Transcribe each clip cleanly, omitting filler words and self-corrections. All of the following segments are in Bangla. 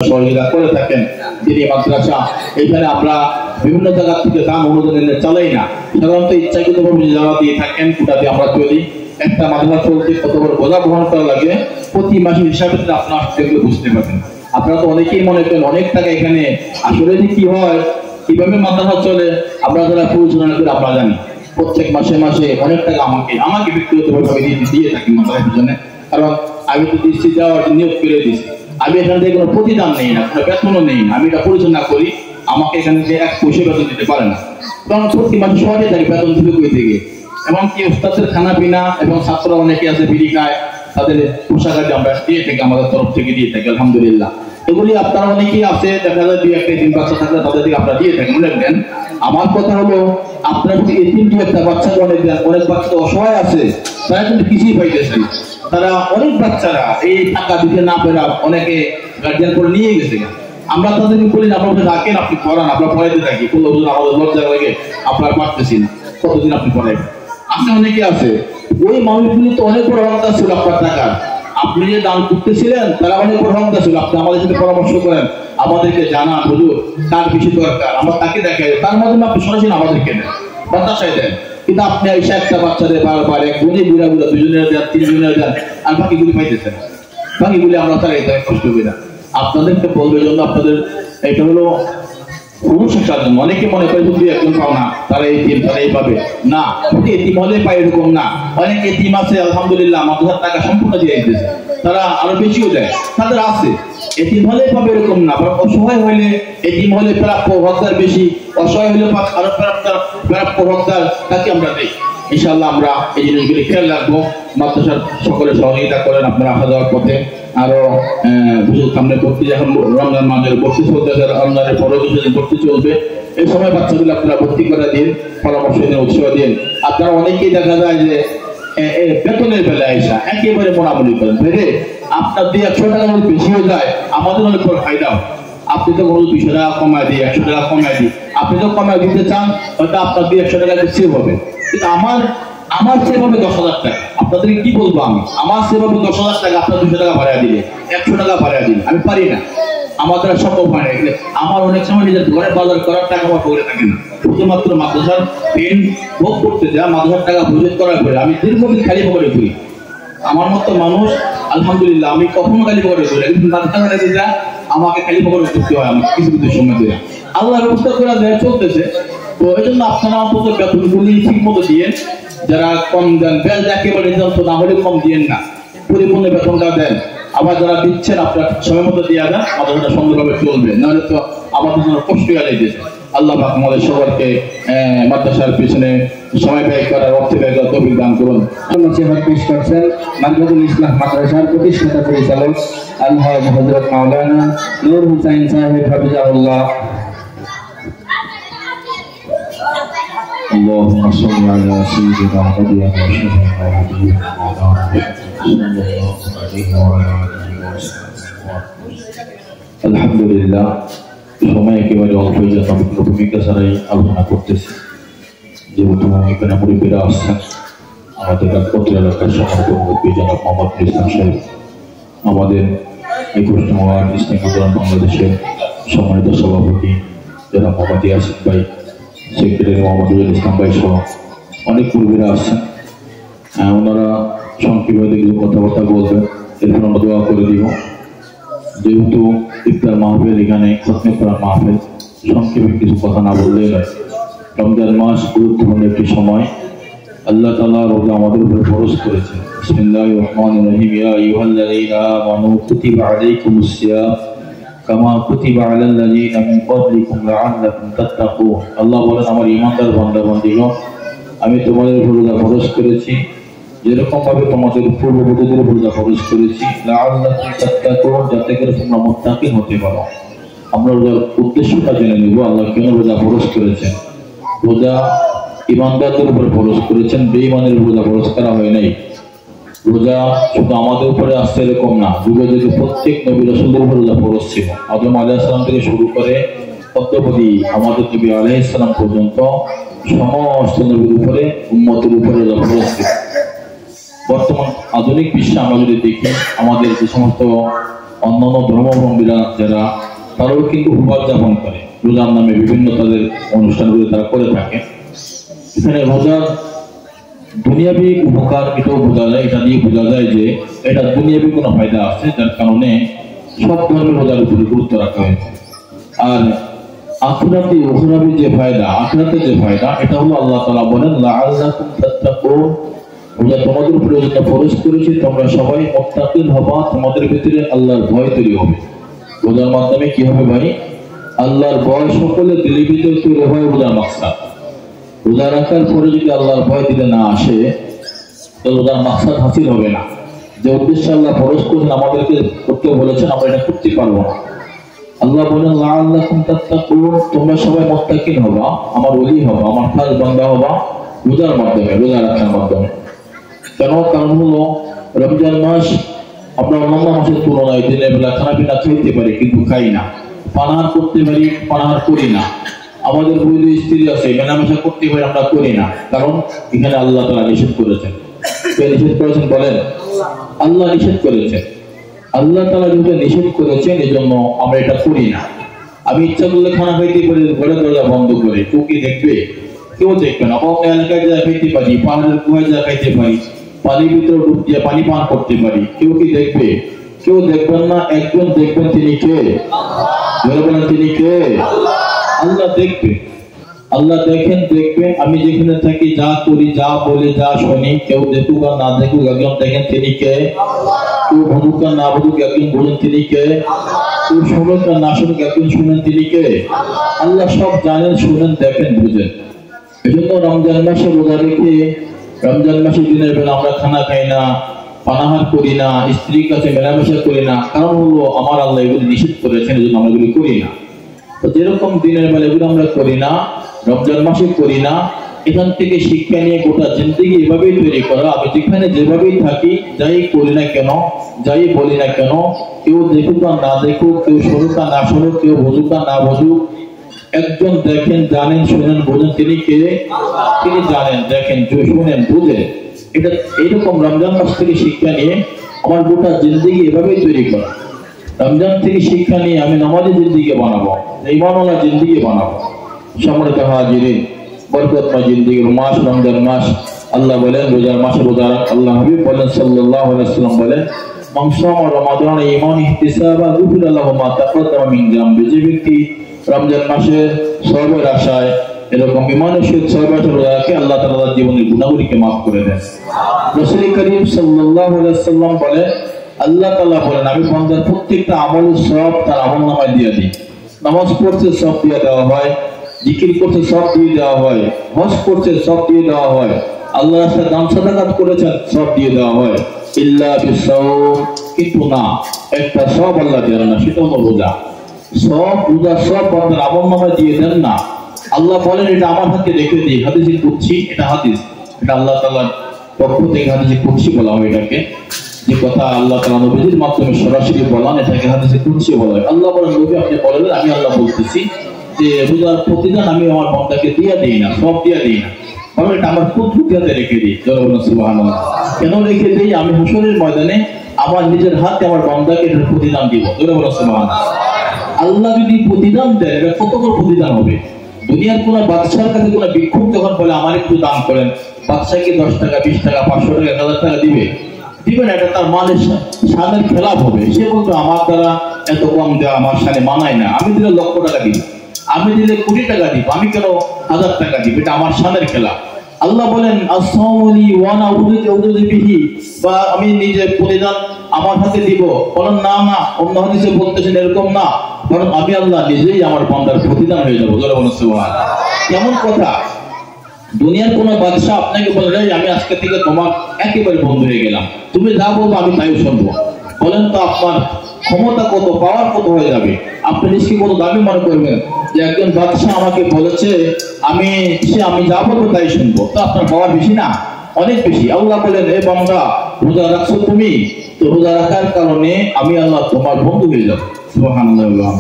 সহযোগিতা করে থাকেন দিনী মাদ্রাসা। এখানে আমরা বিভিন্ন জায়গা থেকে দান অনুদান এনে চালাই না, সাধারণত ইচ্ছাকৃতভাবে যারা দিয়ে থাকেন ওটাতে আমরা চলি। একটা মাদ্রাসা চলতে কত বড় বোঝা বহন করা লাগে প্রতি মাসের হিসাবে আপনারা সেগুলো বুঝতে পারবেন। আপনারা তো অনেকেই মনে করেন অনেক টাকা এখানে, আসলে যে কি হয় কিভাবে মাদ্রাসা চলে আমরা যারা পরিচালনা করে আমরা জানি। প্রত্যেক মাসে মাসে অনেক টাকা আমাকে ব্যক্তিগতভাবে দিয়ে থাকি মাদ্রাসার জন্য, কারণ আমি তো দৃষ্টি দেওয়ার নিয়োগ করে দিচ্ছি। আমি এখান থেকে কোনো প্রতিদান নেই না, কোনো বেতনও নেই না, আমি এটা পরিচালনা করি। আমাকে এখান থেকে এক পয়সা বেতন দিতে পারে না, কারণ প্রতি মাসে সহজে থাকে বেতন দিতে কই থেকে। এমনকি ওস্তাদের খানা পিনা এবং ছাত্ররা অনেকে আছে বিড়ি খায়, তাদের পোশাকাদি আমরা দিয়ে থাকি, আমাদের তরফ থেকে দিয়ে থাকি আলহামদুলিল্লাহ। এগুলি আপনারা অনেকেই আছে, দেখা যায় দুই একটা এতিম বাচ্চা থাকলে তাদেরকে আপনারা দিয়ে থাকেন, মনে রাখবেন। আমার কথা হলো আপনার যদি এতিম দু একটা বাচ্চাকে অনেক দেন, অনেক বাচ্চা অসহায় আছে তারা কিন্তু কিছুই পাইতেছে, তারা অনেক বাচ্চারা এই টাকা দিতে না পেরা অনেকে গার্জিয়ান করে নিয়ে গেছে। আমরা তাদেরকে বলি না আপনার রাখেন, আপনি পড়ান, আমরা পড়াইতে থাকি, কোনো আমাদের লজ্জা লাগে আপনার পারতেছি না, কতদিন আপনি পড়াইবেন। আছে অনেকে আছে, ওই মানুষগুলি তো অনেক বড় হকদার ছিল আপনার টাকার, আপনি যে দান করতেছিলেন তারা অনেক বড় হকদার ছিল। আপনি আমাদের সাথে পরামর্শ করেন, আমাদেরকে জানান হুজুর কার বেশি দরকার, আমরা তাকে দেখাই, তার মাধ্যমে আপনি সরাসরি আমাদেরকে দেন, বাতাসায় দেন। কিন্তু আপনি এসে একটা বাচ্চাদের বারবার এক গুণে বুড়া বুড়া দুজনের দেন, তিনজনের দেন, আর বাকিগুলি পাইতেছেন, বাকিগুলি আমরা তারা এটা কষ্ট করি না। আপনাদেরকে বলবে জন্য আপনাদের এটা হলো পুরুষের জন্য। অনেকে মনে করে যদি একজন পাও না তারা এই টিম তারা এই পাবে না, এটিম হলে পায় এরকম না। অনেক এটিম আছে আলহামদুলিল্লাহ মাদ্রাসার টাকা সম্পূর্ণ দিয়ে দিতেছে, তারা আরো বেশিও দেয়, তাদের আছে। এটিম হলে পাবে এরকম না, অসহায় হইলে এটিম হলে প্রাপ্য হকদার বেশি, অসহায় হলে আরো প্রাপ্য হকদার তাকে আমরা দেই। ইনশাআল্লাহ আমরা এই জিনিসগুলি খেয়াল রাখবো। মাদ্রাসার সকলে সহযোগিতা করেন আপনারা আসা যাওয়ার পথে। আরো বিশেষ সামনে ভর্তি, এখন রমজান মাসের ভর্তি চলতেছে, রমজানের পরে কিছুদিন ভর্তি চলবে, এই সময় বাচ্চাগুলো আপনারা ভর্তি করে দিন, পরামর্শ দিন, উৎসাহ দিন। আপনারা অনেকেই দেখা যায় যে বেতনের বেলায় আসা একেবারে মোনামুনি করেন, ভেবে আপনার দিয়ে 100 টাকা বেশি হয়ে যায়, আমাদের অনেক বড় ফায়দা। আপনি তো কোনো 200 টাকা কমায় দিই, 100 টাকা কমায় দিই, আপনি তো কমায় দিতে চান, হয়তো আপনার দিয়ে 100 টাকা সেভ হবে, কিন্তু আমার সেভাবে 10,000 টাকা। আপনাদের কি বলবো আমি, আমার সেভাবে 10,000 টাকা আপনার 200 টাকা ভাড়া দিলে, 100 টাকা ভাড়া দিলে আমি পারি না, আমার দ্বারা সম্ভব হয় না। আমার অনেক সময় নিজের ঘরে বাজার করার টাকা আমার পকেটে থাকে না, শুধুমাত্র মাদ্রাসার পেন ভোগ করতে যা মাদ্রাসার টাকা বুঝে করার পরে আমি দীর্ঘদিন খালি পকেটে ঘুরি। আমার মতো মানুষ আলহামদুলিল্লাহ আমি কখনো খালি পকেটে ঘুরি, কিন্তু মাদ্রাসা যা আমাকে খালি পকেটে ঘুরতে হয়, আমার কিছু কিছু সময় ধরে আল্লাহ ব্যবস্থা করে দেয় চলতেছে। তো এই জন্য আপনারা অন্তত বেতনগুলি ঠিক মতো দিয়ে, যারা কম দেন বেল একেবারে না হলে কম দিয়েন না, পরিপূর্ণ বেতনটা দেন। আবার যারা দিচ্ছেন আপনার সময় মতো দিয়ে দেন, মাদ্রাসাটা সুন্দরভাবে চলবে, নাহলে তো আমাদের জন্য কষ্ট হয়ে যাইতেছে। আল্লাহ পাক আমাদের সবাইকে মাদ্রাসার পিছনে সময় ব্যয় করার, অর্থ ব্যয় করার তৌফিক দান করুন। নসিহত পেশ করছেন মাদ্রাসাতুল ইসলাহ মাদ্রাসার প্রতিষ্ঠাতা পরিচালক আলহাজ হযরত মাওলানা নূর হুসাইন সাহেব হাফিজাহুল্লাহ। اللهم صل على سيدنا محمد আলহামদুলিল্লাহ। সময় একেবারে অল্প, ভূমিকা ছাড়াই আলোচনা করতেছি, যেহেতু এখানে মুরব্বীরা আসছেন, আমাদের পত্র এলাকার সম্মানিত মুরব্বী জনাব মোহাম্মদ ইসলাম সাহেব, আমাদের 21 ওয়ার্ড ইসলামী আন্দোলন বাংলাদেশের সম্মানিত সভাপতি জনাব মোহাম্মদ ইয়াসিন ভাই, সেক্রেটারি মোহাম্মদ ইসলাম ভাই সহ অনেক মুরব্বীরা আসছেন। ওনারা সংক্ষেপে কিছু কথাবার্তা বলবেন, এরপর আমরা দোয়া করে দিব। যেহেতু ইফতার মাহফিল, এখানে খতমে কোরআন মাহফিল, সংক্ষেপে কিছু কথা না বললেই নয়। রমজান মাস গুরুত্বপূর্ণ একটি সময়, আল্লাহ তাআলা রোজা আমাদের উপর ফরজ করেছেন। বিসমিল্লাহির রহমানির রহিম, ইয়া আইয়ুহাল্লাযীনা আমানু কুতিবা আলাইকুমুস সিয়াম কামা কুতিবা আলাল লাযীনা মিন ক্বাবলিকুম লাআল্লাকুম তাত্তাকুন। আল্লাহ বলেন, আমার ঈমানদার বান্দা-বান্দীগণ, আমি তোমাদের উপর রোজা ফরজ করেছি যেরকম ভাবে তোমাদের পূর্ববর্তীদের উপর রোজা ফরজ করেছি, লাআল্লাকুম তাত্তাকুন, যাতে করে তোমরা মুত্তাকিন হতে পারো। আমরা রোজার উদ্দেশ্যটা জেনে নেব, আল্লাহ কেন রোজা ফরজ করেছেন। রোজা ঈমানদারদের উপর ফরজ করেছেন, বেঈমানের উপর রোজা ফরজ করা হয় নাই। রোজা শুধু আমাদের উপরে আসছে এরকম না, যুগে যুগে প্রত্যেক নবী রাসূলদের উপর রোজা ফরজ ছিল। আদম আলাইহিস সালাম থেকে শুরু করে অদ্যাবধি আমাদের নবী আলাইহিস সালাম পর্যন্ত সমস্ত নবীর উপরে, উম্মতের উপরে রোজা ফরজ ছিল। বর্তমান আধুনিক বিশ্বে আমরা যদি দেখি, আমাদের যে সমস্ত অন্যান্য ধর্মাবলম্বীরা যারা তারাও কিন্তু উদযাপন করে, রোজার নামে বিভিন্ন তাদের অনুষ্ঠানগুলো তারা করে থাকে। এখানে রোজার দুনিয়াবি উপকার এটাও বোঝা যায়, এটা দিয়ে বোঝা যায় যে এটা দুনিয়াবি কোনো ফায়দা আছে, যার কারণে সব ধর্মের রোজার উপরে গুরুত্ব রাখা হয়েছে। আর আখিরাতে উখরাবি যে ফায়দা, আখিরাতে যে ফায়দা, এটা হলো আল্লাহ তাআলা বলেন লাআল্লাকুম তাত্তাকুন, রোজা তোমাদের উপরে যেটা ফরজ করেছি তোমরা সবাই মুত্তাকিন হবা, তোমাদের ভিতরে আল্লাহর ভয় তৈরি হবে। রোজার মাধ্যমে কি হবে ভাই? আল্লাহর ভয় সকলে দিলের ভিতরে তৈরি হয়, রোজার মাকসাদ। রোজা রাখার পরে যদি আল্লাহর ভয় দিলে না আসে, তো রোজার মাকসাদ হাসিল হবে না। যে উদ্দেশ্যে আল্লাহ ফরজ করেছেন, আমাদেরকে করতে বলেছেন, আমরা এটা করতে পারবো না। আল্লাহ বলেন লাআল্লাকুম তাত্তাকুন, তোমরা সবাই মুত্তাকিন হবা, আমার ওলি হবা, আমার খাস বান্দা হবা রোজার মাধ্যমে, রোজা রাখার মাধ্যমে। কেন? কারণ হলো রমজান মাস আমরা অন্যান্য মাসের তুলনায় দিনের বেলা খানা পিনা খাইতে পারি কিন্তু খাই না, পানাহার করতে পারি পানাহার করি না, আমাদের বৈধ স্ত্রী আছে মেলামেশা করতে পারি আমরা করি না। কারণ এখানে আল্লাহ তাআলা নিষেধ করেছেন। কে নিষেধ করেছেন বলেন? আল্লাহ নিষেধ করেছেন। আল্লাহ তাআলা যেটা নিষেধ করেছেন এজন্য আমরা এটা করি না। আমি ইচ্ছা করলে খানা খাইতে পারি ঘরে দরজা বন্ধ করে, কেউ কি দেখবে? কেউ দেখবে না। অন্য এলাকায় যা খাইতে পারি, পাহাড়ের গুহায় যা খাইতে পারি, পানির ভিতরে ডুব দিয়ে পানি পান করতে পারি, কেউ কি দেখবে? কেউ দেখবেন না। একজন দেখবেন, তিনি কে? বলেন তিনি কে? আল্লাহ দেখবে। আল্লাহ দেখেন, দেখবেন। আমি যেখানে থাকি, যা করি, যা বলি, যা শুনি, কেউ দেখুক আর না দেখুক, একজন দেখেন, তিনি কে? কেউ বুঝুক আর না বুঝুক, একজন বলেন, তিনি কে? কেউ শুনুক আর না শুনুক, একজন শুনেন, তিনি কে? আল্লাহ সব জানেন, শুনেন, দেখেন, বুঝেন। এজন্য রমজান মাসে রোজা রেখে, রমজান মাসে দিনের বেলা আমরা খানা খাই না, পানাহার করি না, স্ত্রীর কাছে মেলামেশা করি না। কারণ হলো আমার আল্লাহ এগুলি নিষেধ করেছেন, এজন্য আমরা এগুলি করি না। তো যেরকম দিনের বেলা এগুলো আমরা করি না, রমজান মাসে করি না, এখান থেকে শিক্ষা নিয়ে গোটা জিন্দেগি এভাবেই তৈরি করা। আমি যেখানে যেভাবেই থাকি, যাই করি না কেন, যাই বলি না কেন, কেউ দেখুক আর না দেখুক, কেউ শুনুক আর না শুনুক, কেউ বুঝুক আর না বুঝুক, একজন দেখেন, জানেন, শুনেন, বোঝেন, তিনি কে? তিনি জানেন, দেখেন, শুনেন, বুঝেন। এটা এইরকম রমজান মাস থেকে শিক্ষা নিয়ে আমার গোটা জিন্দেগি এভাবেই তৈরি করা। রমজান থেকে শিক্ষা নিয়ে আমি নামাজি জিন্দেগি বানাবো, ঈমানওয়ালা জিন্দেগি বানাবো। সম্মানিত হাজিরিন, বরকতময় জিন্দেগির মাস রমজান মাস। আল্লাহ বলেন রোজার মাসে রোজা রাখ। আল্লাহ হাবিব বলেন সাল্লাল্লাহু আলাইহি ওয়াসাল্লাম বলেন মান সামা রমাদান ঈমানান ইহতিসাবান গুফিরা লাহু মা তাকাদ্দামা মিন যামবি। যে ব্যক্তি রমজান মাসে সওয়াবের আশায় এরকম ঈমানের সহিত সওয়াবের আশায় রোজা রাখে, আল্লাহ তাআলা তার জীবনের গুনাহগুলিকে মাফ করে দেন। রাসূল করিম সাল্লাল্লাহু আলাইহি ওয়াসাল্লাম বলেন, আল্লাহ তাআলা বলেন আমি বান্দার প্রত্যেকটা আমলের সওয়াব তার আমলনামায় দিয়ে দিই। নামাজ পড়তে সওয়াব দিয়ে দেওয়া হয়, জিকির করতে সওয়াব দিয়ে দেওয়া হয়, হজ করতে সওয়াব দিয়ে দেওয়া হয়, আল্লাহর রাস্তায় দান সাদাকাত করেছেন সওয়াব দিয়ে দেওয়া হয়। ইল্লা বিসাওম, কিন্তু না, একটা সওয়াব আল্লাহ দেন না, সেটা হলো রোজা। সওয়াব রোজা সওয়াব বান্দার আমলনামায় দিয়ে দেন না। আল্লাহ বলেন এটা আমার হাতে রেখে দিই। হাদিসে কুদসি, এটা হাদিস, এটা আল্লাহ তাআলার পক্ষ থেকে হাদিসে কুদসি বলা হয়। এটাকে যে কথা আল্লাহ তাআলা নবীর মাধ্যমে সরাসরি বলেন, এটাকে হাদিসে কুদসি বলা হয়। আল্লাহ বলেন নবী আপনি বলেন আমি আল্লাহ বলতেছি যে রোজার প্রতিদান আমি আমার বান্দাকে দিয়ে দেই না, সব দিয়ে দেই না, বরং এটা আমার কুদরতে রেখে দিই। সুবহানাল্লাহ। কেন রেখে দিই? আমি হাসরের ময়দানে আমার নিজের হাতে আমার বান্দাকে এটার প্রতিদান দিব। সুবহানাল্লাহ। আল্লাহ যদি প্রতিদান দেন, এটা কত বড় প্রতিদান হবে। দুনিয়ার কোন বাদশার কাছে কোন ভিক্ষুক যখন বলে আমার একটু দান করেন, বাদশাকে 10 টাকা 20 টাকা 500 টাকা 1000 টাকা দিবে? দিবে না। এটা তার মানের শানের খেলাফ হবে। সে বলতো আমার দ্বারা এত কম দেওয়া আমার শানে মানায় না, আমি দিলে লক্ষ টাকা দিব, আমি দিলে কোটি টাকা দিব, আমি কেন 1000 টাকা দিব? এটা আমার শানের খেলা। আল্লাহ বলেন আসসাউলি ওয়ানা উযুযু বিহি, বা আমি নিজে প্রতিদান আমার হাতে দিব। বলেন না না, অন্য হাদিসে বলতেছেন এরকম না, বরং আমি আল্লাহ নিজেই আমার বান্দার প্রতিদান হয়ে যাব। সুবহানাল্লাহ। কেমন কথা? দুনিয়ার কোন বাদশা আপনাকে বলে আমি আজকে থেকে তোমার একেবারে বন্ধু হয়ে গেলাম, তুমি যা বলবো আমি তাই শুনবো। বলেন তো আপনার ক্ষমতা কত, পাওয়ার কত হয়ে যাবে? আপনি নিজকে কত দাবি মনে করবেন যে একজন বাদশা আমাকে বলেছে আমি যা বলবো তাই শুনবো। তো আপনার পাওয়ার বেশি না? অনেক বেশি। আল্লাহ বলেন এ বান্দা রোজা রাখছো তুমি, তো রোজা রাখার কারণে আমি আল্লাহ তোমার বন্ধু হয়ে যাবো। সুবহানাল্লাহ।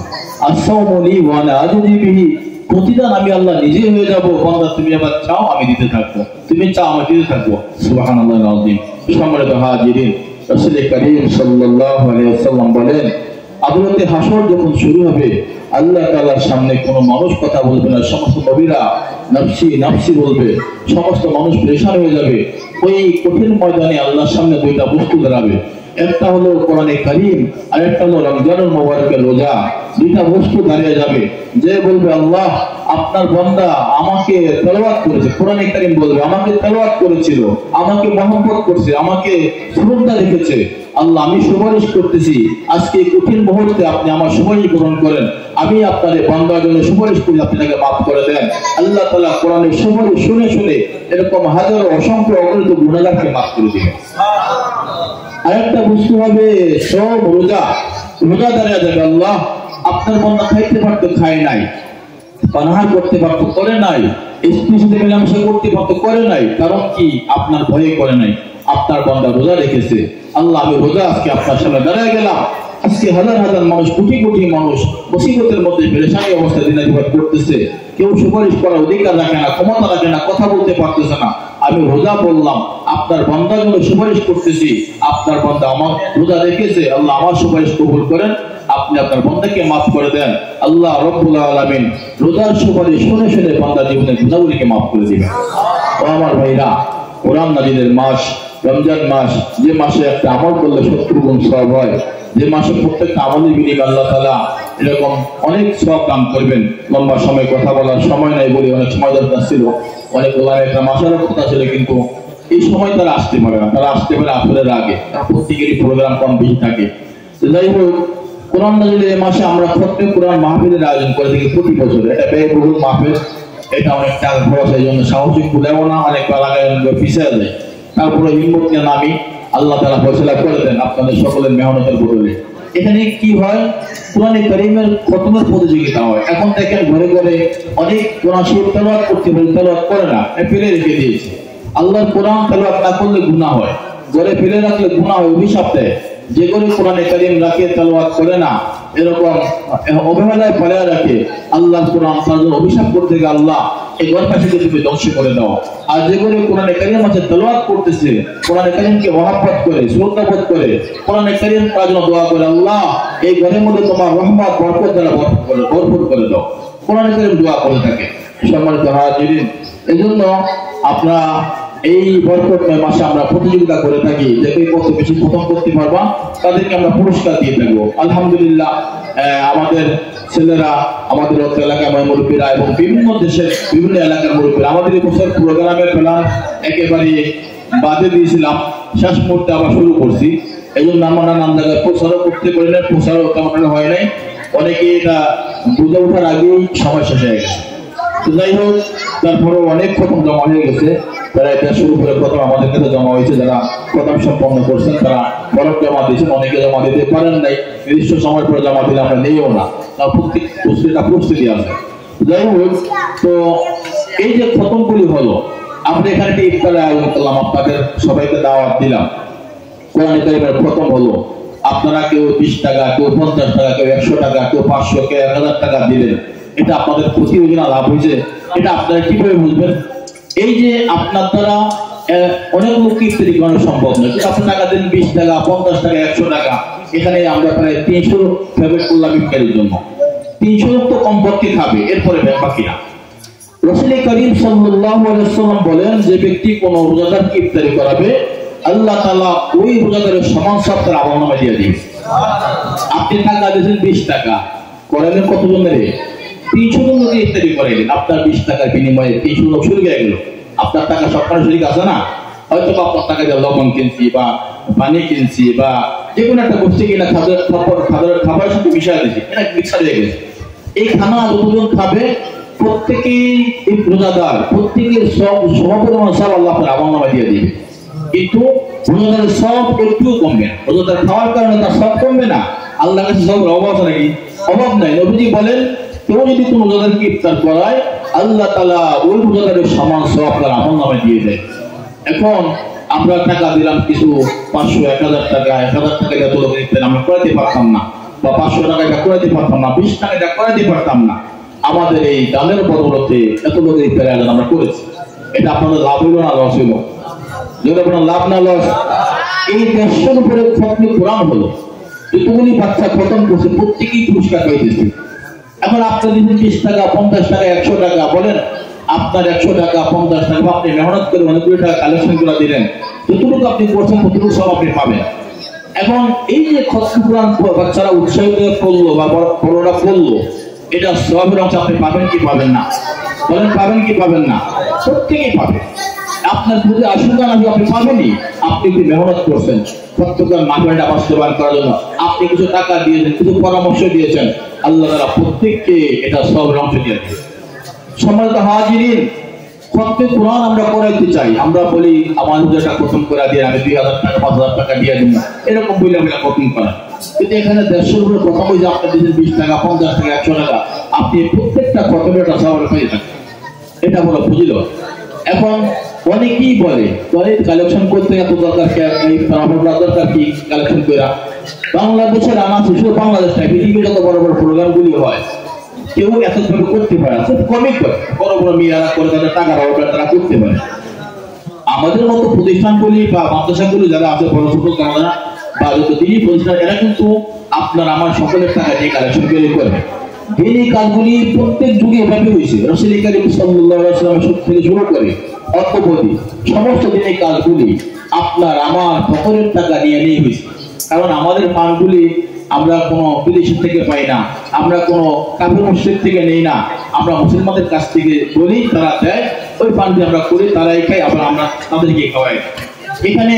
আসসাউমুলি ওয়া লা আজদি বিহি, প্রতিদান আমি আল্লাহ নিজে হয়ে যাব। বান্দা তুমি আবার চাও আমি দিতে থাকবো, তুমি চাও আমি দিতে থাকবো। সুবহানাল্লাহিল আযীম। সম্মানিত হাজিরিন, রাসূল করিম সাল্লাল্লাহু আলাইহি ওয়াসাল্লাম বলেন আদালতে হাসর যখন শুরু হবে, আল্লাহ তাআলার সামনে কোনো মানুষ কথা বলবে না, সমস্ত নবীরা নফসি নফসি বলবে, সমস্ত মানুষ পেরেশান হয়ে যাবে। ওই কঠিন ময়দানে আল্লাহর সামনে দুইটা বস্তু দাঁড়াবে, একটা হলো কোরআনে কারীম আর একটা হলো রমজানুল মুবারকের রোজা। দুইটা বস্তু দাঁড়িয়ে যাবে, যে বলবে আল্লাহ আপনার বান্দা আমাকে তেলাওয়াত করেছে, কোরআনে কারীম বলবে আমাকে তেলাওয়াত করেছিল, আমাকে মহব্বত করছে, আমাকে শ্রদ্ধা রেখেছে, আল্লাহ আমি সুপারিশ করতেছি আজকে কঠিন মুহূর্তে আপনি আমার সুপারিশ গ্রহণ করেন, আমি আপনার বান্দার জন্য সুপারিশ করি, আপনি তাকে মাফ করে দেন। আল্লাহ তাআলা কোরআনের সুপারিশ শুনে শুনে এরকম হাজারো অসংখ্য অগণিত গুনাহগারকে মাফ করে দিবেন। আরেকটা বস্তু হবে সব রোজা, রোজা দাঁড়িয়ে যাবে, আল্লাহ আপনার বান্দা খাইতে পারতো খায় নাই, পানাহার করতে পারতো করে নাই, স্ত্রীর সাথে মেলামেশা করতে পারতো করে নাই, কারণ কি আপনার ভয়ে করে নাই, আপনার বান্দা রোজা রেখেছে। আল্লাহ আমি রোজা আজকে আপনার সামনে দাঁড়িয়ে গেলাম, আজকে হাজার হাজার মানুষ, কোটি কোটি মানুষ মুসিবতের মধ্যে পেরেশানি অবস্থায় দিনাজীবন করতেছে, কেউ সুপারিশ করার অধিকার রাখে না, ক্ষমতা রাখে না, কথা বলতে পারতেছে না। আমি রোজা বললাম আপনার বান্দার জন্য সুপারিশ করতেছি, আপনার বান্দা আমার রোজা রেখেছে, আল্লাহ আমার সুপারিশ কবুল করেন, আপনি আপনার বান্দাকে মাফ করে দেন। আল্লাহ রব্বুল আলামিন রোজার সুপারিশ শুনে শুনে বান্দার জীবনের গুনাহগুলিকে মাফ করে দিবেন। ও আমার ভাইরা, কোরআন নাযিলের মাস রমজান মাস, যে মাসে একটা আমল করলে 70 গুণ সওয়াব হয়, যে মাসে প্রত্যেকটা আমলের বিনিময়ে আল্লাহ তাআলা এরকম অনেক সওয়াব দান করবেন। লম্বা সময় কথা বলার সময় নাই বলে অনেক সময় দরকার ছিল, অনেক ওলামায়ে একটা মাসের কথা ছিল, কিন্তু এই সময় তারা আসতে পারে না, তারা আসতে পারে আসরের আগে, প্রত্যেকেরই প্রোগ্রাম কম বেশি থাকে। যাই হোক, কোরআন নাযিলের মাসে আমরা খতমে কোরআন মাহফিলের আয়োজন করে থাকি প্রতি বছর। এটা ব্যয়বহুল মাহফিল, এটা অনেক টাকা খরচ, এই জন্য সাহসিক খুলেও না, অনেক লাগায় পিছিয়ে যায়। তারপরে হিম্মত নিয়ে নামি, আল্লাহ তাআলা ফয়সালা করে দেন আপনাদের সকলের মেহনতের বদলে। এখানে কি হয়, কোরআনে কারীমের খতমের প্রতিযোগিতা হয়। এখন দেখেন ঘরে ঘরে অনেক কোরআন শরীফ তেলাওয়াত করতে বলে তেলাওয়াত করে না, ফেলে রেখে দিয়েছে। আল্লাহর কোরআন তেলাওয়াত না করলে গুনাহ হয়, ঘরে ফেলে রাখলে গুনাহ হয়, অভিশাপ দেয়। যে করে কোরআনে কারীম রাখে তেলাওয়াত করে না, এরকম অবহেলায় ফেলে রাখে, আল্লাহর কোরআন তার জন্য অভিশাপ করতে গিয়ে আল্লাহ এই ঘরবাসীকে তুমি ধ্বংস করে দাও। আর যে করে কোরআনে কারীম আছে তেলাওয়াত করতেছে, কোরআনে কারীমকে মহব্বত করে, শ্রদ্ধাবোধ করে, কোরআনে কারীম তার জন্য দোয়া করে, আল্লাহ এই ঘরের মধ্যে তোমার রহমত বরকত দ্বারা ভরপুর করে দাও, কোরআনে কারীম দোয়া করে থাকে। সম্মানিত হাজিরিন, এজন্য আপনারা এই বরকতময় মাসে আমরা প্রতিযোগিতা করে থাকি, যে কে কত বেশি খতম করতে পারবা তাদেরকে আমরা পুরস্কার দিয়ে থাকবো। আলহামদুলিল্লাহ, আমাদের ছেলেরা, আমাদের এলাকার মুরব্বীরা এবং বিভিন্ন দেশের বিভিন্ন এলাকার মুরব্বীরা আমাদের এই বছর প্রোগ্রামের প্ল্যান একেবারে বাদে দিয়েছিলাম, শেষ মুহূর্তে আবার শুরু করছি। এই জন্য আমরা নানান জায়গায় প্রচারও করতে পারি না, প্রচারও তেমন হয় নাই, অনেকে এটা বুঝে ওঠার আগেই সময় শেষ হয়ে গেছে। তো যাই হোক, তারপরেও অনেক খতম জমা হয়ে গেছে, তারা এটা শুরু করে প্রথম আমাদের কাছে জমা হয়েছে, যারা খতম সম্পন্ন করছেন তারা বরফ জমা দিয়েছেন, অনেকে জমা দিতে পারেন নাই, নির্দিষ্ট সময় পরে জমা দিলে আমরা নেইও না, তার প্রত্যেক প্রস্তুতি আছে। যাই হোক, তো এই যে খতমগুলি হলো, আমরা এখানে একটা ইফতারের আয়োজন করলাম, আপনাদের সবাইকে দাওয়াত দিলাম, কোরআন কারীমের খতম হলো, আপনারা কেউ 20 টাকা, কেউ 50 টাকা, কেউ 100 টাকা, কেউ 500, কেউ 1000 টাকা দিলেন, এটা আপনাদের প্রতিযোগিতা লাভ হয়েছে। এটা আপনারা কিভাবে বুঝবেন? এই যে আপনার দ্বারা অনেক লোককে ইফতারি করানো সম্ভব নয়, আপনি টাকা দেন 20 টাকা, 50 টাকা, 100 টাকা, এখানে আমরা প্রায় 300 ফেভারিট করলাম ইফতারির জন্য। 300 লোক তো কমপক্ষে খাবে, এরপরে বাকিরা। রাসূল করিম সাল্লাল্লাহু আলাইহি ওয়াসাল্লাম বলেন, যে ব্যক্তি কোন রোজাদারকে ইফতারি করাবে, আল্লাহ তাআলা ওই রোজাদারের সমান সব তার আমলনামা দিয়ে দিবে। আপনি টাকা দিয়েছেন 20 টাকা, করালেন কতজনের? 300 জনকে ইফতারি করাইলেন, আপনার 20 টাকার বিনিময়ে 300 লোক শুরু হয়ে গেল। আপনার টাকা সরকার শরীর আছে না, হয়তো আপনার টাকা দিয়ে লবণ কিনছি বা পানি কিনছি বা যে কোনো একটা বস্তু কিনা খাবারের সাথে মিশিয়ে দিয়েছি, এটা মিক্সার হয়ে গেছে। এই খানা যতজন খাবে প্রত্যেকেই রোজাদার, প্রত্যেকের সব সমাপরিমাণ সব আল্লাহ আপনার আমলনামা দিয়ে দিবে। কিন্তু রোজাদারের সব একটু কমবে না, রোজাদার খাওয়ার কারণে তার সব কমবে না। আল্লাহর কাছে সবের অভাব আছে নাকি? অভাব নাই। নবীজি বলেন, কেউ যদি কোনো রোজাদারকে ইফতার করায়, আল্লাহ তাআলা ওই রোজাদারের সমান সওয়াব তার আমলনামায় দিয়ে দেয়। এখন আমরা টাকা দিলাম কিছু 500, 1000 টাকা, 1000 টাকা এত লোক ইফতার আমরা করাতে পারতাম না, বা 500 টাকা এটা করাতে পারতাম না, 20 টাকা এটা করাতে পারতাম না। আমাদের এই দানের বদৌলতে এত লোকের ইফতার আয়োজন আমরা করেছি। এটা আপনাদের লাভ হইল না লস হইল? যেটা আপনার লাভ না লস? এই 150 উপরে খতমে কোরআন হলো, যতগুলি বাচ্চা প্রথম করছে প্রত্যেকেই পুরস্কার পাইতেছে। এখন আপনার দিন 20 টাকা 50 টাকা 100 টাকা বলেন, আপনার 100 টাকা 50 টাকা আপনি মেহনত করে অনেকগুলো টাকা কালেকশন করে দিলেন, যতটুকু আপনি করছেন ততটুকু সব আপনি পাবেন। এখন এই যে খতম কোরআন বাচ্চারা উৎসাহিত পড়লো বা বড়রা পড়লো, এটা সবের অংশ আপনি পাবেন কি পাবেন না? বলেন পাবেন কি পাবেন না? প্রত্যেকেই পাবে। আপনার যদি আশঙ্কা না আপনি পাবেনই, আপনি কি মেহনত করছেন প্রত্যেকবার মাহফিলটা বাস্তবায়ন করার জন্য, আপনি কিছু টাকা দিয়েছেন, কিছু পরামর্শ দিয়েছেন, আল্লাহ তাআলা প্রত্যেককে এটা সবের অংশ দিয়ে দিয়েছে। সম্মানিত হাজিরিন, প্রত্যেক কোরআন আমরা করাইতে চাই, আমরা বলি আমার যেটা প্রথম করে দিয়ে আমি 2000 টাকা 5000 টাকা দিয়ে দিব, এরকম বলে আমরা প্রথম করা। কিন্তু এখানে 150 উপরে প্রথম ওই যে আপনি দিয়েছেন 20 টাকা 50 টাকা 100 টাকা, আপনি প্রত্যেকটা প্রথমে একটা সবার পেয়ে থাকেন, এটা বড় ফজিলত। এখন অনেকেই বলে কালেকশন করতে এত দরকার দরকার কি কালেকশন করে বাংলাদেশের আমার শুধু বাংলাদেশটা পৃথিবীর যত বড় বড় প্রোগ্রামগুলি হয় কেউ এতভাবে করতে পারে, খুব কমই করে, বড় বড় মেয়েরা করে তাদের টাকার অভাবে তারা করতে পারে। আমাদের মতো প্রতিষ্ঠানগুলি বা মাদ্রাসাগুলি যারা আছে বড় ছোট কারণরা বা যত দিনই প্রতিষ্ঠান, এরা কিন্তু আপনার আমার সকলের টাকা দিয়ে কালেকশন করে। এই কাজগুলি প্রত্যেক যুগে এভাবে হয়েছে। রাসূল কারীম সাল্লাল্লাহু আলাইহি ওয়াসাল্লামের যুগ থেকে শুরু করে অদ্যাবধি সমস্ত দিন এই কাজগুলি আপনার আমার সকলের টাকা নিয়ে হয়েছে। কারণ আমাদের ফান্ডগুলি আমরা কোনো বিদেশ থেকে পাই না, আমরা কোনো কাফির মুশরিক থেকে নেই না, আমরা মুসলমানদের কাছ থেকে বলি, তারা দেয়, ওই ফান্ডে আমরা করি, তারাই খাই, আবার আমরা তাদেরকে খাওয়াই। এখানে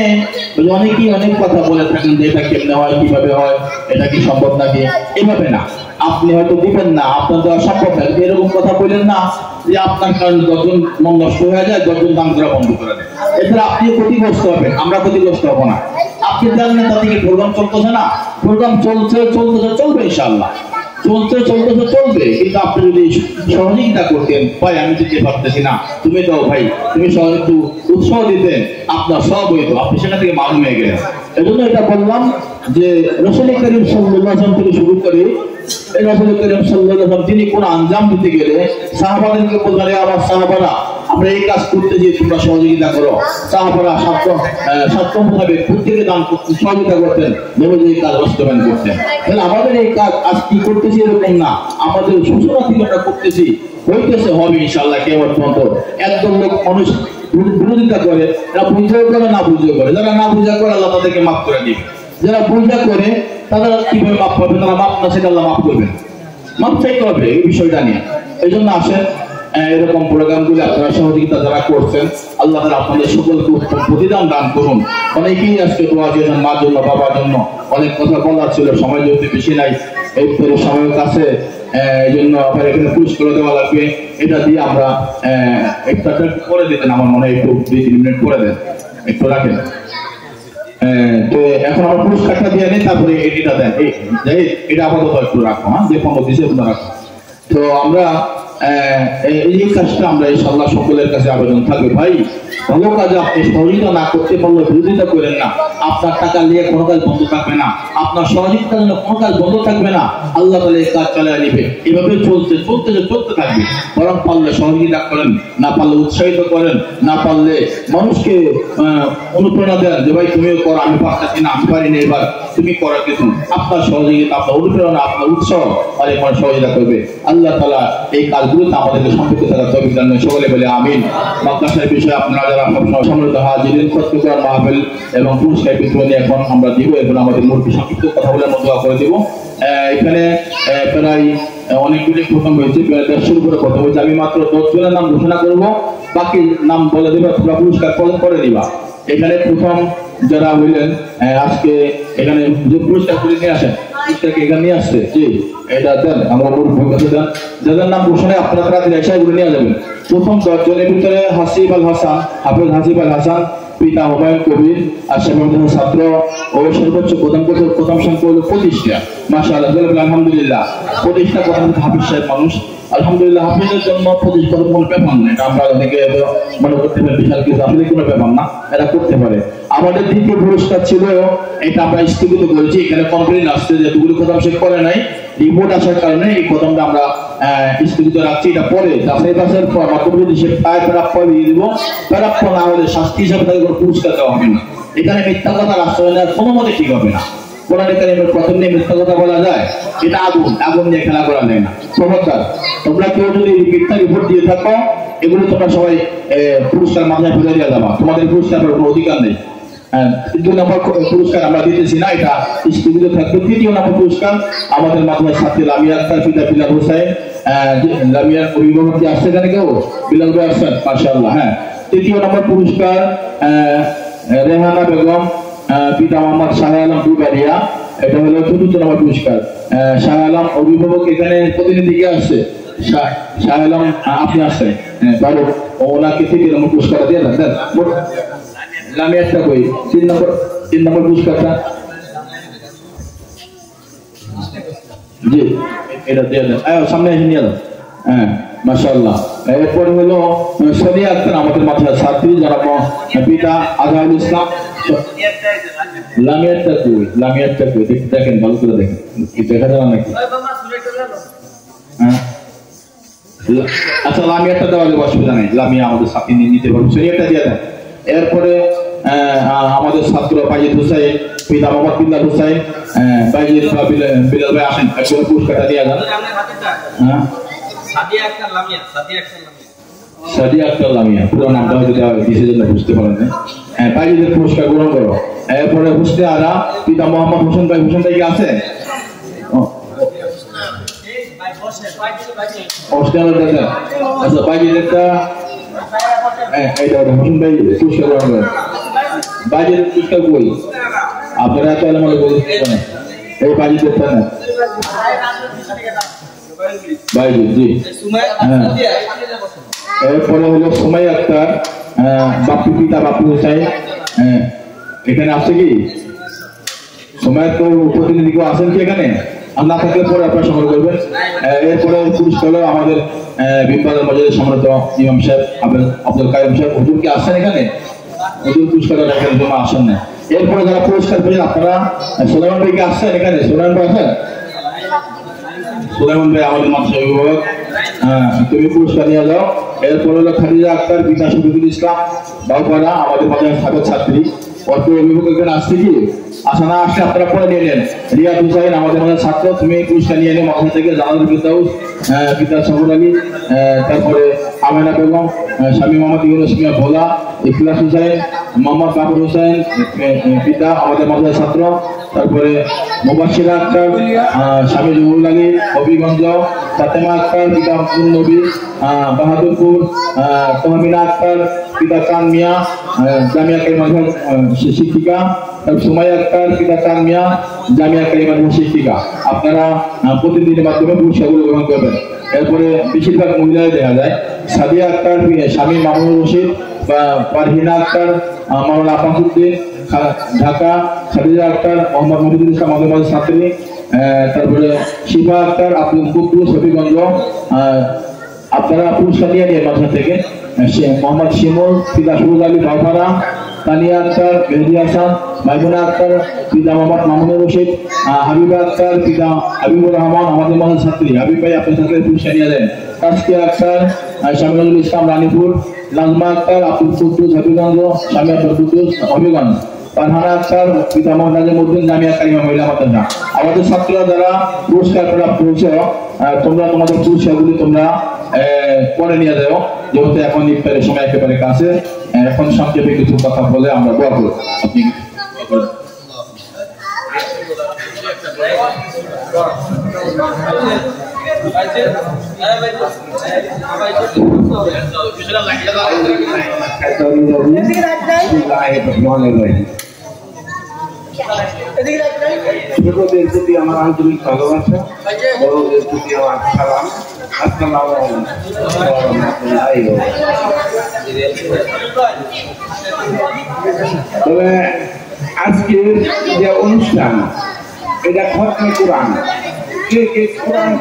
অনেকেই অনেক কথা বলে থাকেন যে এটা কেমনে হয়, কিভাবে হয়, এটা কি সম্ভব নাকি? এভাবে না, আপনি হয়তো দিবেন না, আপনার দেওয়া সম্ভব না, এরকম কথা বললেন না যে আপনার কারণে 10 জন মন নষ্ট হয়ে যায়, 10 জন দান করা বন্ধ করে দেয়, এছাড়া আপনিও ক্ষতিগ্রস্ত হবেন, আমরা ক্ষতিগ্রস্ত হবো না। আপনি জানেন তা থেকে প্রোগ্রাম চলতেছে না, প্রোগ্রাম চলবে ইনশাআল্লাহ, চলবে, কিন্তু আপনি যদি সহযোগিতা করতেন, ভাই আমি দিতে পারতেছি না, তুমি দাও ভাই, তুমি একটু উৎসাহ দিতেন, আপনার সব হইতো, আপনি সেখান থেকে মালুম হয়ে গেলেন। এজন্য এটা বললাম যে রাসূল কারীম সাল্লাল্লাহু আলাইহি ওয়াসাল্লাম থেকে শুরু করে রাসূল কারীম সাল্লাল্লাহু আলাইহি ওয়াসাল্লাম তিনি কোন আঞ্জাম দিতে গেলে সাহাবাদেরকে বললেন, আমার সাহাবারা আমরা এই কাজ করতে যে তোমরা সহযোগিতা করো। সাহাবারা শাস্ত্র মোতাবেক প্রত্যেকে দান করতে সহযোগিতা করতেন, যেভাবে এই কাজ বাস্তবায়ন করতেন। তাহলে আমাদের এই কাজ আজ কি করতেছি এরকম না, আমাদের সূচনা থেকে আমরা করতেছি, হইতেছে, হবে ইনশাআল্লাহ। কিয়ামত পর্যন্ত একদম লোক মানুষ বিরোধিতা করে, যারা বুঝেও করে না বুঝেও করে, যারা না বুঝা করে আল্লাহ তাদেরকে মাফ করে দিবে, যারা বুঝা করে তারা কিভাবে মাফ পাবে, তারা মাফ না সেটা আল্লাহ মাফ করবেন, মাফ চাইতে হবে এই বিষয়টা নিয়ে। এই জন্য আসেন এরকম প্রোগ্রামগুলি আপনারা সহযোগিতা যারা করছেন, আল্লাহ তাআলা আপনাদের সকলকে উত্তম প্রতিদান দান করুন। অনেকেই আজকে দোয়া দিয়েছেন মার জন্য, বাবার জন্য, অনেক কথা বলার ছিল, সময় যেহেতু বেশি নাই, এই সময়ের কাছে এই জন্য আবার এখানে পুরস্কার দেওয়া লাগবে, এটা দিয়ে আমরা একটা করে দিতেন, আমার মনে হয় একটু 2-3 মিনিট করে দেন, একটু রাখেন। তো এখন আমরা পুরস্কারটা দিয়ে নিই, তারপরে এটা দেন, এটা আপাতত একটু রাখো, হ্যাঁ, যে 15 দিছে তোমরা রাখো। তো আমরা এই কাজটা আমরা ইনশাআল্লাহ সকলের কাছে আবেদন থাকবে, ভাই ভালো কাজে আপনি সহযোগিতা না করতে পারলে বিরোধিতা করেন না, আপনার টাকা নিয়ে কোনো কাজ বন্ধ থাকবে না, আপনার সহযোগিতার জন্য কোনো কাজ বন্ধ থাকবে না, আল্লাহ তাআলা এই কাজ চালিয়ে নেবে। এভাবে চলতে থাকবে, বরং পারলে সহযোগিতা করেন, না পারলে উৎসাহিত করেন, না পারলে মানুষকে অনুপ্রেরণা দেন যে ভাই তুমিও করো, আমি পারতেছি না, আমি পারিনি, এবার তুমি করার কিছু, আপনার সহযোগিতা, আপনার অনুপ্রেরণা, আপনার উৎসাহ অনেক মানুষ সহযোগিতা করবে। আল্লাহ তাআলা এই কাজগুলোতে আমাদেরকে সম্পৃক্ত থাকার তৌফিক দান করেন, সকলে বলে আমিন। মাদ্রাসার বিষয়ে আপনারা যারা সবসময় সম্মিলিত হাজিরিন, সত্যিকার মাহফিল এবং পুরস্কার বিতরণী এখন আমরা দিব, এখন আমাদের মূর্তি সংক্ষিপ্ত কথা বলে আমরা দোয়া করে দিব। এখানে প্রায় অনেকগুলি প্রথম হয়েছে, প্রায় 150 উপরে প্রথম হয়েছে। আমি মাত্র 10 জনের নাম ঘোষণা করবো, বাকি নাম বলে দেবা, তোমরা পুরস্কার করে দিবা। এখানে প্রথম যারা হইলেন আজকে এখানে যে পুরস্কার করে নিয়ে আসেন, পুরস্কারকে এখানে নিয়ে আসছে, জি এটা দেন, আমরা কাছে দেন, যাদের নাম ঘোষণায় আপনারা তাড়াতাড়ি এসে এগুলো নিয়ে যাবেন। প্রথম 10 জনের ভিতরে হাফেজ হাসিব আল হাসান, পিতা হুমায়ুন কবির, আশরাফুল ছাত্র ও সর্বোচ্চ প্রথম সংখ্যা হলো 25টা। মাশাআল্লাহ, আলহামদুলিল্লাহ, 25টা প্রথম হাফিজ সাহেব মানুষ, আলহামদুলিল্লাহ। হাফিজের জন্য 25 কত কোনো ব্যাপার না, এটা আমরা অনেকে মনে করতে পারি বিশাল কিছু, আসলে কোনো ব্যাপার না, এরা করতে পারে। আমাদের দ্বিতীয় পুরস্কার ছিল, এটা আমরা স্থগিত করেছি, এখানে কমপ্লেইন আসছে যে এতগুলো কদম সে করে নাই, রিপোর্ট আসার কারণে এই কদমটা আমরা স্থগিত রাখছি। এটা পরে যাচাই বাছাইয়ের পর মাত্র যদি সে প্রাপ্য দিয়ে দিব, প্রাপ্য না হলে শাস্তি হিসাবে তাকে কোনো পুরস্কার দেওয়া হবে না। এখানে মিথ্যা কথা রাষ্ট্র কোনো মতে ঠিক হবে না। কোরআনে কারিমের প্রথম নিয়ে মিথ্যা কথা বলা যায়? এটা আগুন নিয়ে খেলা করা যায় না। খবরদার, তোমরা কেউ যদি মিথ্যা রিপোর্ট দিয়ে থাকো, এগুলো তোমরা সবাই পুরস্কার মাথায় ফেলে দিয়ে যাবা, তোমাদের পুরস্কার কোনো অধিকার নেই। 2 নম্বর পুরস্কার আমরা দিতেছি না, এটা স্থগিত থাকবে। 3য় নম্বর পুরস্কার আমাদের মাধ্যমে ছাত্রী লামিয়া আক্তার, পিতা বিলাল হোসেন। লামিয়ার অভিভাবক কি আসছে এখানে কেউ? বিলাল ভাই আসছেন, মাশাআল্লাহ। হ্যাঁ, 3য় নম্বর পুরস্কার রেহানা বেগম, পিতা মোহাম্মদ শাহ আলম দুবারিয়া। এটা হলো 4র্থ নম্বর পুরস্কার। শাহ আলম অভিভাবক এখানে প্রতিনিধি কে আসছে? শাহ আলম আপনি আসছেন, ভালো। ওনাকে 3 নম্বর পুরস্কার দিয়ে দেন। লামিয়ারটা কই? 3 নম্বর পুরস্কারটা জি, এটা দিয়ে দেন। সামনে এসে নিয়ে যান। হ্যাঁ, মাশাআল্লাহ। এরপরে হলো সোনিয়া আক্তার, আমাদের মাথায় ছাত্রী, যারা পিতা আজহারুল ইসলাম। লামিয়ারটা কই? দেখেন, ভালো করে দেখেন, কি দেখা যায় নাকি? হ্যাঁ, আচ্ছা, লামিয়ারটা দেওয়া যাবে, অসুবিধা নেই। লামিয়া আমাদের সাথে নিতে পারবো, সোনিয়ারটা দিয়ে দেন। এরপরে আমাদের ছাত্র বাইজিদ হোসেন, পিতা মোহাম্মদ বিল্লাল হোসেন। বাইজিদ বা বিলাল ভাই আসেন, একজন পুরস্কারটা দিয়ে যান। হ্যাঁ, সাদিয়া আক্তার লামিয়া, পুরো নামটা হয়তো দেওয়া কিসের জন্য বুঝতে পারেন না। হ্যাঁ, বাইজিদের পুরস্কার গ্রহণ করো। এরপরে হোসনে আরা, পিতা মোহাম্মদ হোসেন ভাই। হোসেন ভাই কি আছে? আচ্ছা, বাইজিদেরটা এইটা হোসেন ভাই পুরস্কার গ্রহণ করেন। বাইজিদের পুরস্কার কই? আপনারা এত আলামালে বলছেন, এই বাইজিদেরটা না, বাইজিদ জি। হ্যাঁ, এরপরে হলো সুমাইয়া আক্তার, পিতা বাপ্পি হোসেন। এখানে আছে কি সুমাইয়া তো প্রতিনিধি কেউ আছেন কি এখানে? আর না থাকলে পরে আপনারা সংগ্রহ করবেন। এরপরে পুরস্কার হলো আমাদের বিম্বাদের মসজিদের সম্মানিত ইমাম সাহেব আব্দুল কাইম সাহেব। হুজুর কি আসছেন এখানে? হুজুর পুরস্কার রাখার জন্য আসেন না। এরপরে যারা পুরস্কার পেয়েছেন আপনারা, সুলাইমান ভাই কি আসছেন এখানে? সুলাইমান ভাই আছেন? সুলাইমান ভাই আমাদের মাদ্রাসা অভিভাবক, তুমি পুরস্কার নিয়ে যাও। এরপরে হলো খাদিজা আক্তার, পিতা শফিকুল ইসলাম বাউপাড়া, আমাদের মাদ্রাসার ছাত্রী। অর্থ অভিভাবক এখানে আসছে কি? আসা না আসলে আপনারা পরে নিয়ে নেন। রিয়াদ হুসাইন, আমাদের মাঝে ছাত্র, তুমি পুরস্কার নিয়ে নিয়ে মাদ্রাসা থেকে। জালালুল ফিরদাউস, পিতা সবুর আলী। তারপরে আমেনা বেগম, স্বামী মোহাম্মদ ইউনুস মিয়া ভোলা। ইখলাস হুসাইন, মোহাম্মদ বাবুর হোসেন, পিতা আমাদের মাদ্রাসার ছাত্র। তারপরে মুবাশশিরা আক্তার, স্বামী জহুরুল আলী হবিগঞ্জ। ফাতেমা আক্তার, পিতা আব্দুল নবী বাহাদুরপুর। তহমিনা আক্তার, পিতা চান মিয়া, জামিয়া কারিমা শিক্ষিকা। সুমাইয়া আক্তার, পিতা চান মিয়া, জামিয়া কারিমা শিক্ষিকা। আপনারা প্রতিদিনের মাধ্যমে পুরস্কারগুলো গ্রহণ করবেন। এরপরে বেশিরভাগ মহিলাদের দেখা যায়। সাদিয়া আক্তার, স্বামী মামুনুর রশিদ, পারহিনা আক্তার, মাওলানা আফাসউদ্দিন ঢাকা। খাদিজা আক্তার, মোহাম্মদ মহিদুল ইসলাম আমাদের মাঝে ছাত্রী। তারপরে শিফা আক্তার, আব্দুল কুদ্দুস হবিগঞ্জ। আপনারা পুরস্কার নিয়ে নিয়ে মাঝে থেকে। মোহাম্মদ শিমুল, পিতা সুরুল আলী বাউপাড়া। তানিয়া আক্তার, মেহেদি হাসান, মাইমুনা আক্তার, পিতা মোহাম্মদ মামুনুর রশিদ। হাবিবা আক্তার, পিতা হাবিবুর রহমান আমাদের মাঝে ছাত্রী। হাবিব ভাই আপনার সাথে পুরস্কার নিয়ে দেন। তাসকিয়া আক্তার, শামিনুল ইসলাম রানীপুর। নাজমা আক্তার, আব্দুল কুদ্দুস হবিগঞ্জ, স্বামী আব্দুল কুদ্দুস হবিগঞ্জ। ফারহানা আক্তার, পিতা মোহাম্মদ নাজিমউদ্দিন, জামিয়া কারিমা মহিলা মাদ্রাসা। আমাদের ছাত্ররা যারা পুরস্কার প্রাপ্ত হয়েছে, তোমরা তোমাদের পুরস্কারগুলি তোমরা পরে নিয়ে যাও, যেহেতু এখন ইফতারের সময় একেবারে কাছে। এখন সংক্ষেপে কিছু কথা বলে আমরা দোয়া করব। আপনি ছোটদের প্রতি আমার আন্তরিক ভালোবাসা, বড়দের প্রতি আমার সালাম। আসসালামু আলাইকুম। তবে আজকের যে অনুষ্ঠান, এটা খতমে কোরআন। কে কে কোরআন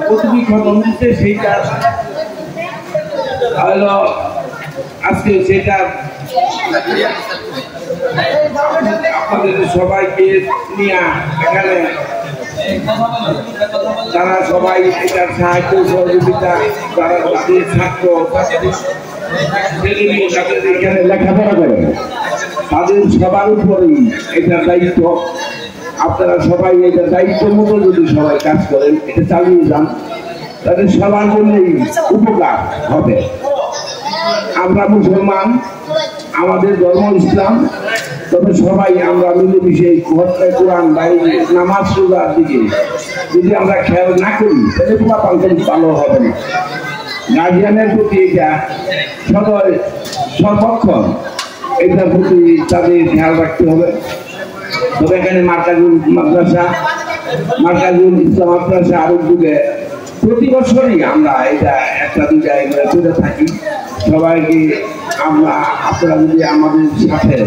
প্রতিটি খতম দিতে, সেইটা হলো আজকে সেটা আপনাদের সবাইকে নিয়ে এখানে তারা সবাই এটার সাহায্য সহযোগিতা, তারা তাদের ছাত্র এখানে লেখাপড়া করে, তাদের সবার উপরেই এটার দায়িত্ব। আপনারা সবাই এটা দায়িত্ব মতো যদি সবাই কাজ করেন, এটা চালিয়ে যান, তাদের সবার জন্যই উপকার হবে। আমরা মুসলমান, আমাদের ধর্ম ইসলাম, তবে সবাই আমরা মিলেমিশে কোরআন বাইরে নামাজ রোজার দিকে যদি আমরা খেয়াল না করি তাহলে তোমার পাল্টান ভালো হবে না। গার্জিয়ানের প্রতি এটা সর্বক্ষণ এটার প্রতি তাদের খেয়াল রাখতে হবে। তবে এখানে মার্কাজুল ইসলাম মাদ্রাসা আরোগ্যে প্রতি বছরই আমরা এটা একটা দুইটা এগুলো করে থাকি। সবাইকে আপনারা যদি আমাদের সাথে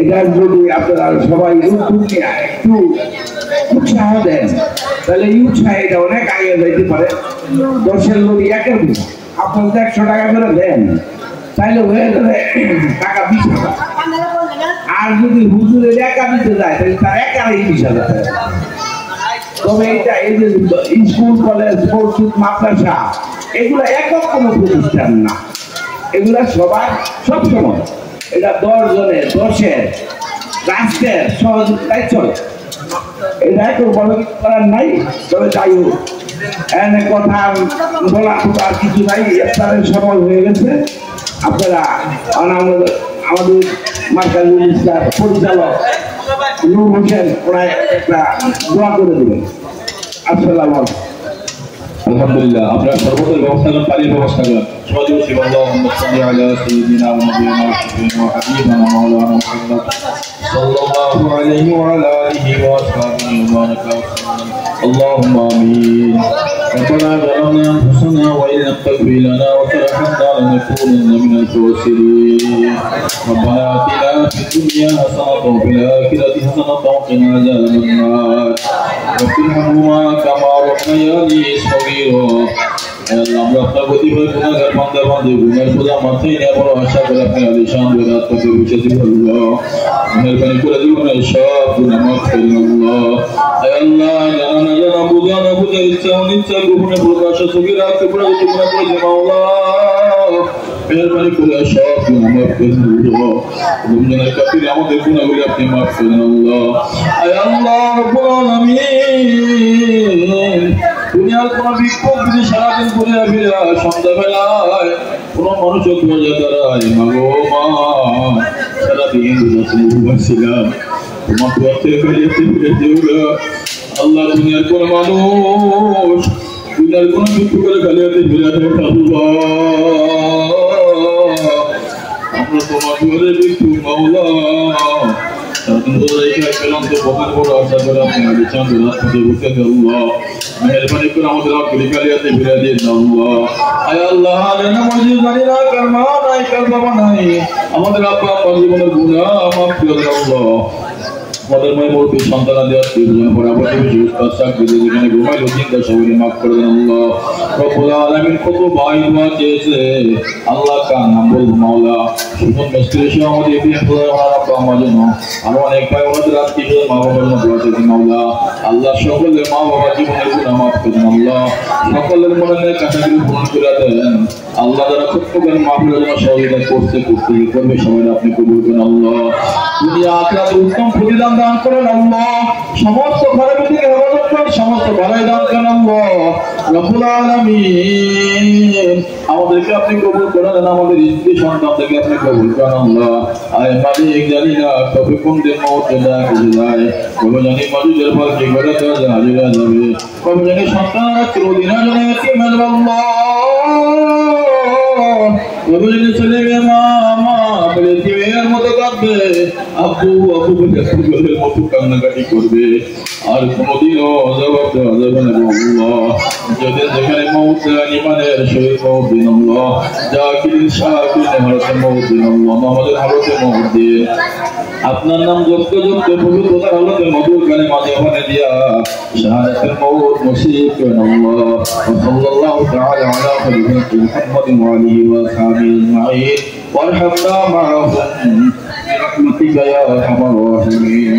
এটা যদি আপনারা সবাই উদ্যোগ নিয়ে একটু উৎসাহ দেন, তাহলে এই উৎসাহ এটা অনেক আগে যাইতে পারে। 10 লোক একের আপনার 100 টাকা করে দেন, তাইলে হয়ে যাবে টাকা 20,000। আর যদি হুজুরের একা দিতে যায় তাহলে তার একারই 20,000 টাকা। তবে এটা এই যে স্কুল কলেজ মসজিদ মাদ্রাসা এগুলো একক কোনো প্রতিষ্ঠান না, এগুলা সবার সবসময় এটা 10 জনের 10-এর রাষ্ট্রের সহযোগিতায় চলে। এটা একটু বড় কিছু করার নাই। তবে যাই হোক, এনে কথা বলা আর কিছু নাই, ইফতারের সময় হয়ে গেছে। আপনারা আমাদের মার্কাজুল ইসলাম পরিচালক নূর হোসেন ওনায় একটা দোয়া করে দেবেন। আসসালামু আলাইকুম। আলহামদুলিল্লাহ, আপনারা সর্বদাই ব্যবস্থা করেন, পানির ব্যবস্থা করেন। সবাই বলছি আল্লাহুম্মা সাল্লি আলা সাইয়্যিদিনা ওয়া নাবিয়িনা ওয়া হাবিবিনা ওয়া হাবিবানা মাওলানা মুহাম্মদ সাল্লাল্লাহু আলাইহি ওয়া আলা আলিহি ওয়া আসহাবিহি ওয়া বারাকা ওয়াসাল্লাম। আল্লাহুম্মা আমিন। ربنا ظلمنا أنفسنا وإن لم تغفر لنا وترحمنا لنكونن من الخاسرين. ربنا آتنا في الدنيا حسنة وفي الآخرة حسنة وقنا عذاب النار. رب ارحمهما كما ربياني صغيرا. আমরা আপনার প্রতিভা গুণাগার বান্দা বান্দে গুণের পূজা মাথায় নিয়ে বড় আশা করে আপনি আলিশান বেরাত করতে বসেছি। আল্লাহ মেহরবানি করে জীবনের সব গুনাহ মাফ করুন। আল্লাহ আল্লাহ জানা না জানা বুঝা না বুঝা ইচ্ছা অনিচ্ছা গোপনে প্রকাশ ছবি রাখতে পারে গুনাহ করে মাওলা মেহরবানি করে সব গুনাহ মাফ করুন। আল্লাহ রমজানের কাফির আমাদের গুনাহগুলো আপনি মাফ করুন। আল্লাহ আল্লাহ রব্বুল আলামিন দুনিয়ার কোন বিক্ষোভ যদি সারাদিন ঘুরে ফিরে সন্ধ্যাবেলায় কোন মানুষের দরজা দাঁড়ায়, মাগো মা সারাদিন ঘুমাচ্ছিলাম তোমার দোয়া থেকে ফিরে দিও। আল্লাহ দুনিয়ার কোন মানুষ দুনিয়ার কোন দুঃখ করে গালিয়াতে ফিরে দেয়। আমরা তোমার দুয়ারে বিক্ষোভ মাওলা মেহরবানি করে আমাদের গালিয়াতে ফিরে দিন। আল্লাহ আমাদের আব্বা আব্বার জীবনের গুনাহ মাফ করে দেন। আল্লাহ আমাদের মুরব্বী সন্তানাদের আত্মীয়স্বজন যেখানে ঘুমাইল চিন্তা সবাই মাফ করে দেন। আল্লাহ রব্বুল আলামিন কত ভাই দোয়া চেয়েছে, আল্লাহ কার নাম বলবো মাওলা সুমন মিস্ত্রি সহ আমাদের আমার জন্য আরো অনেক ভাই ওনাদের আত্মীয় মা বাবার জন্য দোয়া চেয়েছে। মাওলা আল্লাহ সকলের মা বাবার জীবনের গুনাহ মাফ করে দেন। আল্লাহ সকলের মনের কাছাকাছি পূরণ করে দেন। আল্লাহ যারা ছোট্ট করে মাহফিলের জন্য সহযোগিতা করতে করবে সবাই আপনি কবুল করেন। আল্লাহ দুনিয়া আখিরাতে উত্তম প্রতিদান দান করেন। আল্লাহ সমস্ত ঘরে থেকে হেফাজত করেন, সমস্ত ভালাই দান করেন। আল্লাহ রব্বুল আলামিন আমাদেরকে আপনি কবুল করেন, আমাদের স্ত্রী সন্তানদেরকে আপনি কবুল করেন। আল্লাহ আয় মালিক জানি না কবে কোন দিন মওত চলে যায়, কবে জানি মানুষের পর কি করে হাজিরা যাবে, কবে জানি সন্তানরা চিরদিন জানে এতিম হয়ে যাবে। আল্লাহ কবে জানি ছেলে মা বলে জীবের মতো কাঁদবে, আব্বু আব্বু বলে ফুলের মতো কান্নাকাটি করবে, আর কোনোদিনও জবাব দেওয়া যাবে না। আল্লাহ যদি যেখানে মওত ইমানের সহিত মওত দিন। আল্লাহ জাকিরিন শাকিরিন হরতে মওত দিন। আল্লাহ আমাদের হরতে মওত দিন। আপনার নাম জপতে জপতে পবিত্রতার আলোতে মধুর গানে মাঝে ওখানে দিয়া শাহাদাতের মওত নসিব করেন। আল্লাহ সাল্লাল্লাহু তাআলা আলা সাইয়্যিদিনা মুহাম্মাদিন ওয়া আলিহি ওয়া সাহবিহি আজমাইন ওয়ারহামনা মা'আহুম برحمتك يا ارحم الراحمين